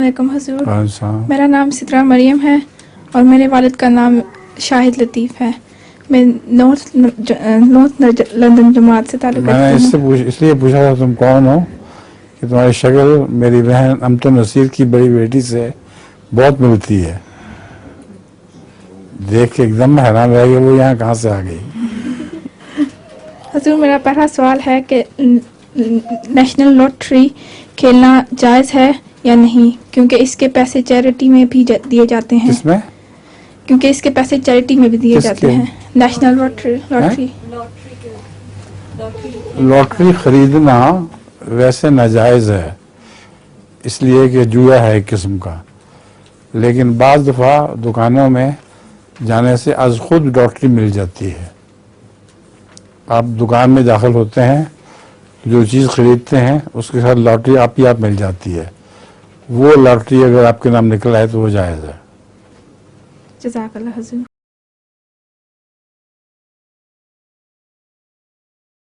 علیکم حضور. میرا نام سترہ مریم ہے اور میرے والد کا نام شاہد لطیف ہے. میں نارتھ لندن جماعت سے تعلق میں نے رکھتی ہوں. اس لیے پوچھا تھا تم کون ہو کہ تمہاری شکل میری بہن امت نصیر کی بڑی بیٹی سے بہت ملتی ہے. دیکھ کے ایک دم حیران رہ گیا وہ یہاں کہاں سے آ گئی. حضور میرا پہلا سوال ہے کہ نیشنل لاٹری کھیلنا جائز ہے یا نہیں، کیونکہ اس کے پیسے چیریٹی میں بھی دیے جاتے ہیں. کس میں؟ کیونکہ اس کے پیسے چیریٹی میں بھی دیے کس جاتے کے؟ ہیں. National lottery. لاٹری خریدنا ویسے ناجائز ہے اس لیے کہ جوا ہے ایک قسم کا، لیکن بعض دفعہ دکانوں میں جانے سے از خود لاٹری مل جاتی ہے. آپ دکان میں داخل ہوتے ہیں، جو چیز خریدتے ہیں اس کے ساتھ لاٹری آپ ہی آپ مل جاتی ہے. وہ لاٹری اگر آپ کے نام نکل آئے تو وہ جائز ہے. جزاک اللہ حضور.